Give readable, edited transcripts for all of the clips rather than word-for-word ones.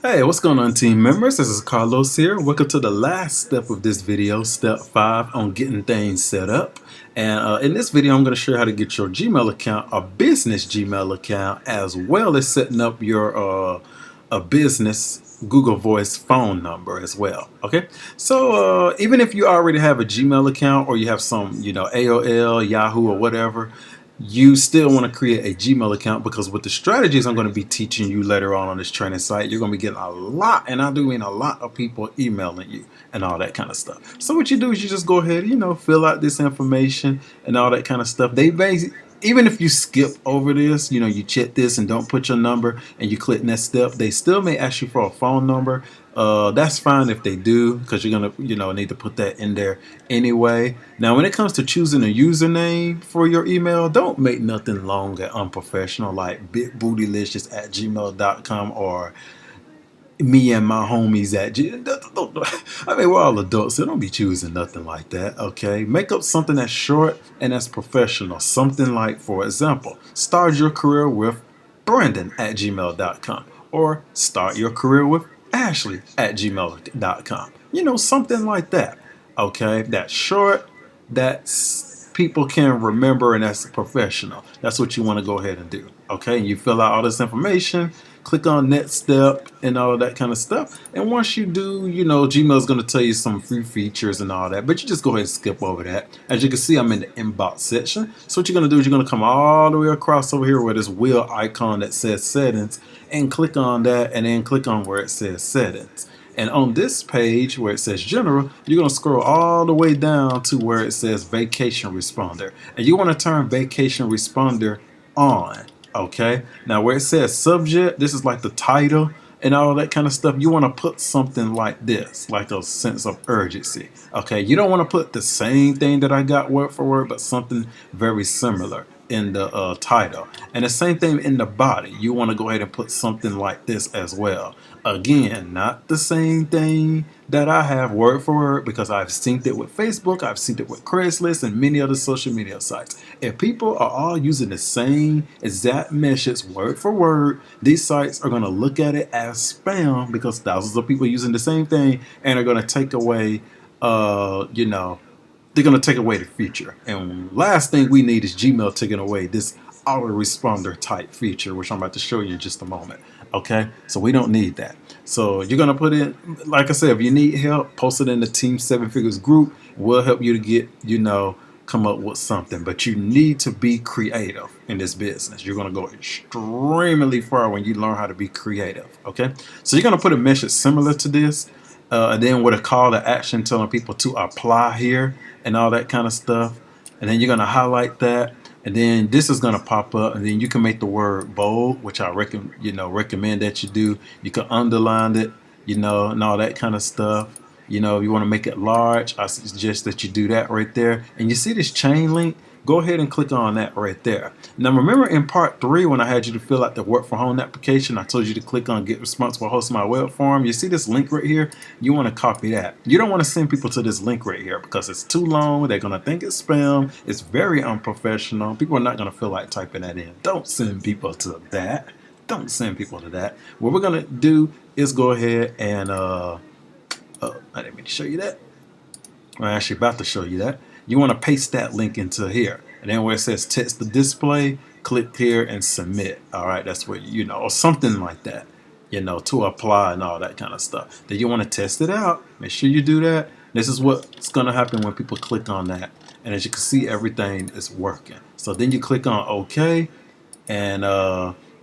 Hey, what's going on, team members? This is Carlos here. Welcome to the last step of this video, step 5 on getting things set up. And in this video, I'm going to show you how to get your Gmail account, a business Gmail account, as well as setting up your a business Google Voice phone number as well. Okay, so even if you already have a Gmail account or you have some, AOL, Yahoo, or whatever, you still want to create a Gmail account, because with the strategies I'm going to be teaching you later on this training site, you're going to be getting a lot, and I do mean a lot, of people emailing you and all that kind of stuff. So what you do is you just go ahead, fill out this information and all that kind of stuff. They basically, even if you skip over this, you check this and don't put your number and you click next step, they still may ask you for a phone number. That's fine if they do, because you're gonna need to put that in there anyway. Now when it comes to choosing a username for your email, don't make nothing long and unprofessional like bigbootylicious@gmail.com or me and my homies at I mean, we're all adults, so don't be choosing nothing like that. Okay, make up something that's short and that's professional. Something like, for example, start your career with Brandon@gmail.com, or start your career with Ashley@gmail.com. Something like that. Okay, that's short, that's people can remember, and that's professional. That's what you want to go ahead and do. Okay, you fill out all this information, click on next step and all that kind of stuff, and once you do, Gmail is going to tell you some free features and all that, but you just go ahead and skip over that. As you can see, I'm in the inbox section. So what you're going to do is you're going to come all the way across over here where this wheel icon that says settings, and click on that, and then click on where it says settings. And on this page where it says general, you're going to scroll all the way down to where it says vacation responder, and you want to turn vacation responder on. Okay, now where it says subject, this is like the title and all that kind of stuff. You want to put something like this, like a sense of urgency. Okay, you don't want to put the same thing that I got word for word, but something very similar in the title, and the same thing in the body. You want to go ahead and put something like this as well. Again, not the same thing that I have word for word, because I've synced it with Facebook, I've synced it with Craigslist and many other social media sites. If people are all using the same exact message word for word, these sites are going to look at it as spam, because thousands of people using the same thing, and are going to take away they're going to take away the feature. And last thing we need is Gmail taking away this autoresponder type feature, which I'm about to show you in just a moment. Okay, so we don't need that. So you're going to put in, like I said, if you need help, post it in the Team 7 Figures group. We'll help you to get, come up with something. But you need to be creative in this business. You're going to go extremely far when you learn how to be creative. Okay, so you're going to put a message similar to this. And then with a call to action telling people to apply here and all that kind of stuff. And then you're going to highlight that. And then this is going to pop up. And then you can make the word bold, which I recommend that you do. You can underline it, and all that kind of stuff. If you want to make it large, I suggest that you do that right there. And you see this chain link? Go ahead and click on that right there. Now remember in part 3 when I had you to fill out the work from home application, I told you to click on get responsible hosting my web form. You see this link right here? You want to copy that. You don't want to send people to this link right here, because it's too long. They're going to think it's spam. It's very unprofessional. People are not going to feel like typing that in. Don't send people to that. Don't send people to that. What we're going to do is go ahead and I didn't mean to show you that. I'm actually about to show you that. You want to paste that link into here, and then where it says text the display, click here and submit. All right, that's where or something like that, to apply and all that kind of stuff. Then you want to test it out. Make sure you do that. This is what's going to happen when people click on that, and as you can see, everything is working. So then you click on OK, and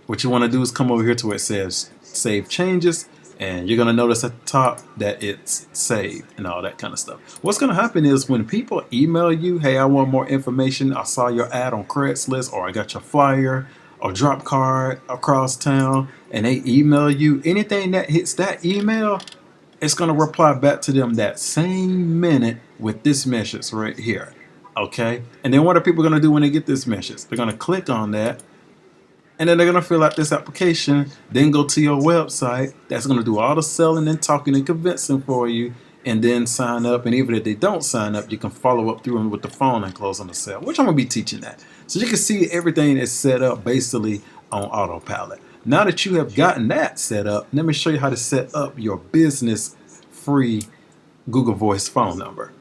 what you want to do is come over here to where it says save changes. And you're going to notice at the top that it's saved and all that kind of stuff. What's going to happen is when people email you, hey, I want more information. I saw your ad on Craigslist, or I got your flyer or drop card across town, and they email you, anything that hits that email, it's going to reply back to them that same minute with this message right here. Okay. And then what are people going to do when they get this message? They're going to click on that. And then they're going to fill out this application, then go to your website. That's going to do all the selling and talking and convincing for you, and then sign up. And even if they don't sign up, you can follow up through them with the phone and close on the sale, which I'm going to be teaching that. So you can see everything is set up basically on autopilot. now that you have gotten that set up, let me show you how to set up your business free Google Voice phone number.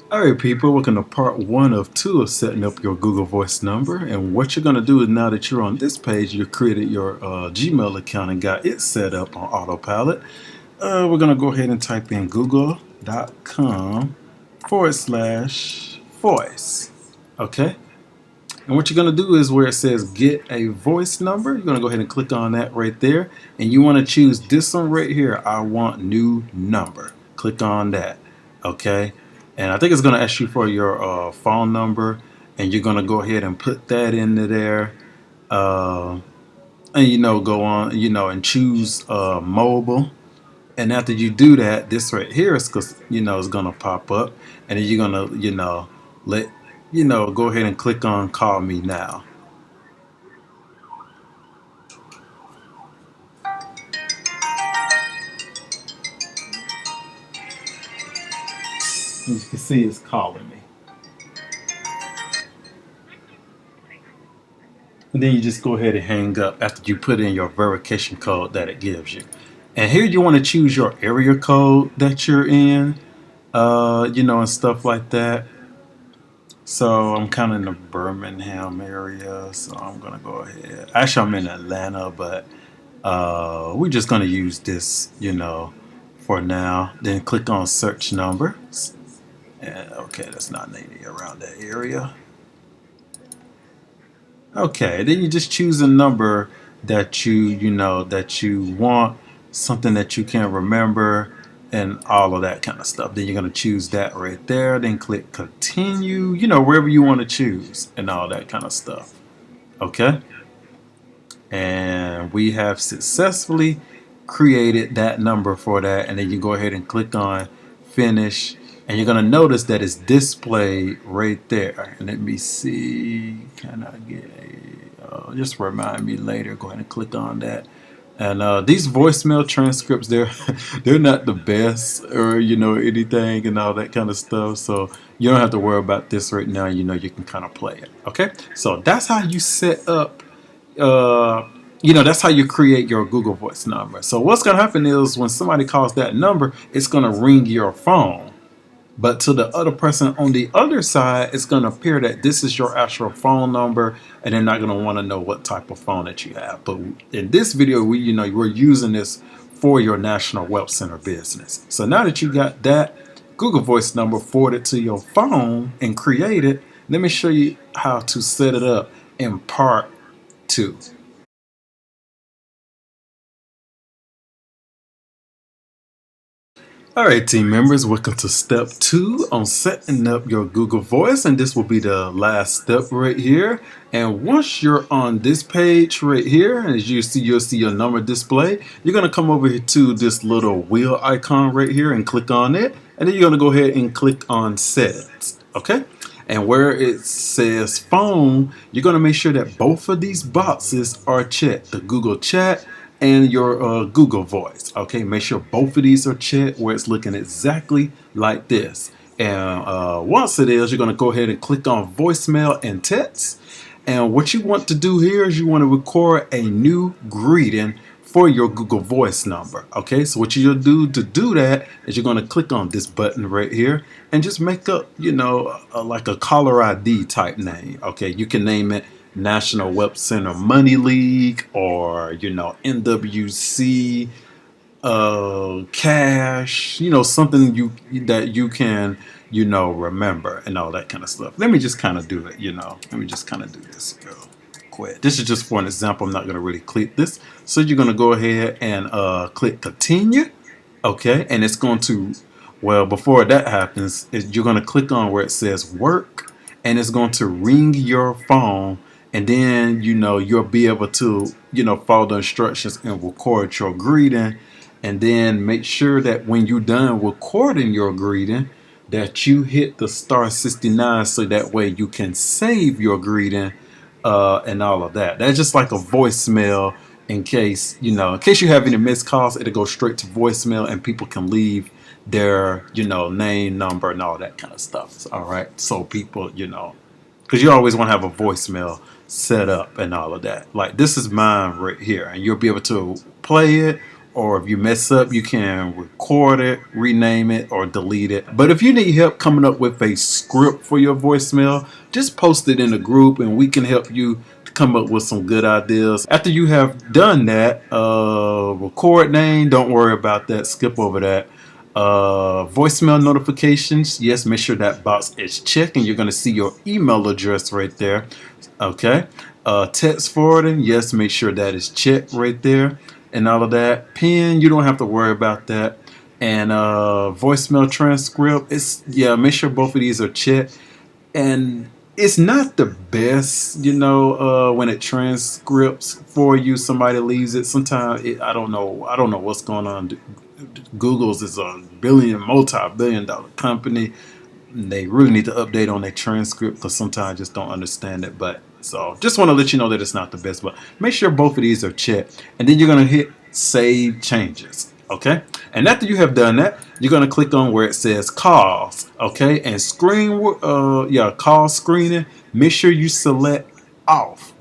All right, people, welcome to part 1 of 2 of setting up your Google Voice number. And what you're going to do is, now that you're on this page, you created your Gmail account and got it set up on autopilot. We're going to go ahead and type in google.com/voice. Okay. And what you're going to do is, where it says get a voice number, you're going to go ahead and click on that right there. And you want to choose this one right here. I want new number. Click on that. Okay. And I think it's going to ask you for your phone number. And you're going to go ahead and put that into there. And, go on, and choose mobile. And after you do that, this right here is, because it's gonna pop up, and then you're gonna go ahead and click on call me now. As you can see, it's calling me. And then you just go ahead and hang up after you put in your verification code that it gives you. And here you want to choose your area code that you're in, and stuff like that. So I'm kind of in the Birmingham area, so I'm gonna go ahead. Actually, I'm in Atlanta, but we're just gonna use this, for now. Then click on search number. And okay, that's not needed around that area. Okay, then you just choose a number that that you want, something that you can remember, and all of that kind of stuff. Then you're going to choose that right there. Then click continue, wherever you want to choose, and all that kind of stuff. Okay. And we have successfully created that number for that. And then you go ahead and click on finish. And you're going to notice that it's displayed right there. And let me see. Can I get a... just remind me later. Go ahead and click on that. And these voicemail transcripts, they're not the best, or anything and all that kind of stuff. So you don't have to worry about this right now. You can kind of play it. Okay. So that's how you set up. That's how you create your Google Voice number. So what's going to happen is, when somebody calls that number, it's going to ring your phone. But to the other person on the other side, it's going to appear that this is your actual phone number, and they're not going to want to know what type of phone that you have. But in this video, we're using this for your National Web Center business. So now that you got that Google Voice number forwarded to your phone and created, let me show you how to set it up in part 2. All right, team members, welcome to step 2 on setting up your Google Voice, and this will be the last step right here. And once you're on this page right here, and as you'll see your number display, you're going to come over here to this little wheel icon right here and click on it, and then you're going to go ahead and click on settings. Okay. And where it says phone, you're going to make sure that both of these boxes are checked, the Google Chat and your Google Voice. Okay, make sure both of these are checked, where it's looking exactly like this. And once it is, you're going to go ahead and click on voicemail and text. And what you want to do here is, you want to record a new greeting for your Google Voice number. Okay, so what you'll do to do that is, you're going to click on this button right here and just make up, like a caller ID type name. Okay, you can name it National Web Center Money League, or NWC cash, something that you can remember, and all that kind of stuff. Let me just kind of do it. Let me just kind of do this real quick. This is just for an example. I'm not going to really click this. So you're going to go ahead and click continue. Okay, and it's going to, well, before that happens, you're going to click on where it says work, and it's going to ring your phone. And then, you'll be able to, follow the instructions and record your greeting. And then make sure that when you're done recording your greeting, that you hit the *69, so that way you can save your greeting and all of that. That's just like a voicemail, in case you have any missed calls. It'll go straight to voicemail, and people can leave their, name, number, and all that kind of stuff. All right. So people, because you always want to have a voicemail set up and all of that. Like this is mine right here, and you'll be able to play it. Or if you mess up, you can record it, rename it, or delete it. But if you need help coming up with a script for your voicemail, just post it in the group and we can help you to come up with some good ideas. After you have done that, record name, don't worry about that, skip over that. Voicemail notifications, yes, make sure that box is checked and you're going to see your email address right there. Okay. Text forwarding, yes, make sure that is checked right there. And all of that. Pin, you don't have to worry about that. And voicemail transcript, make sure both of these are checked. And it's not the best, when it transcripts for you. Somebody leaves it. Sometimes I don't know what's going on. Google's is a multi-billion-dollar company. They really need to update on their transcript because sometimes I just don't understand it. But so just want to let you know that it's not the best, but make sure both of these are checked, and then you're going to hit save changes. Okay, and after you have done that, you're going to click on where it says calls. Okay, and call screening. Make sure you select off.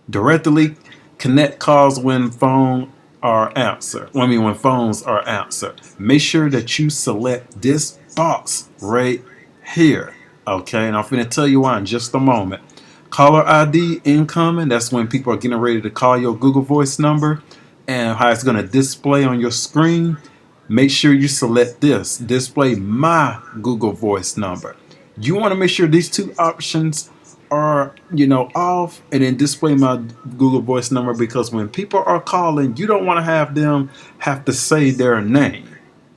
Directly connect calls when phones are answered. When phones are answered. Make sure that you select this box right here. Okay, and I'm going to tell you why in just a moment. Caller ID incoming, that's when people are getting ready to call your Google Voice number, and how it's going to display on your screen. Make sure you select this, display my Google Voice number. You want to make sure these two options are, off, and then display my Google Voice number, because when people are calling, you don't want to have them have to say their name.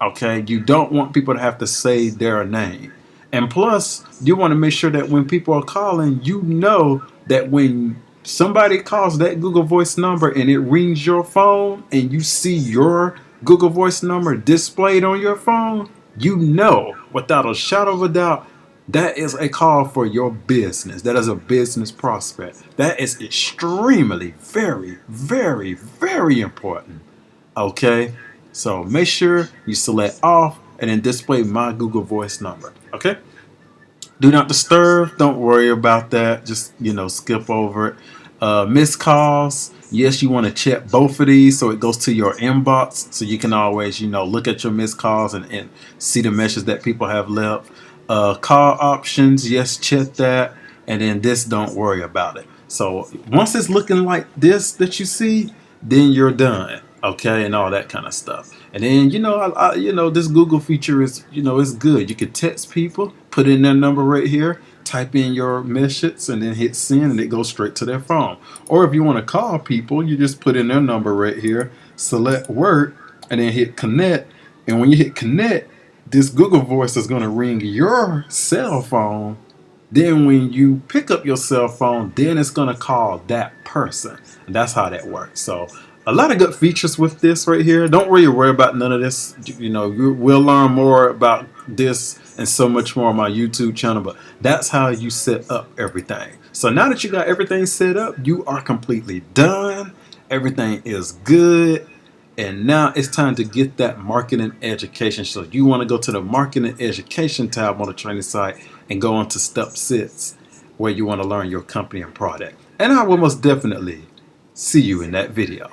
Okay, you don't want people to have to say their name. And plus, you want to make sure that when people are calling, that when somebody calls that Google Voice number and it rings your phone and you see your Google Voice number displayed on your phone, without a shadow of a doubt, that is a call for your business. That is a business prospect. That is extremely, very, very, very important. Okay? So make sure you select off and then display my Google Voice number. Okay? Do not disturb. Don't worry about that. Just, skip over it. Missed calls. Yes, you want to check both of these so it goes to your inbox, so you can always, look at your missed calls and see the messages that people have left. Call options. Yes, check that. And then this, don't worry about it. So once it's looking like this that you see, then you're done. Okay, and all that kind of stuff. And then this Google feature is it's good. You can text people, put in their number right here, type in your message, and then hit send, and it goes straight to their phone. Or if you want to call people, you just put in their number right here, select work, and then hit connect. And when you hit connect, this Google Voice is going to ring your cell phone. Then when you pick up your cell phone, then it's going to call that person. And that's how that works. So a lot of good features with this right here. Don't really worry about none of this. We'll learn more about this and so much more on my YouTube channel, but that's how you set up everything. So now that you got everything set up, you are completely done. Everything is good. And now it's time to get that marketing education. So you want to go to the marketing education tab on the training site and go on to step 6, where you want to learn your company and product. And I will most definitely see you in that video.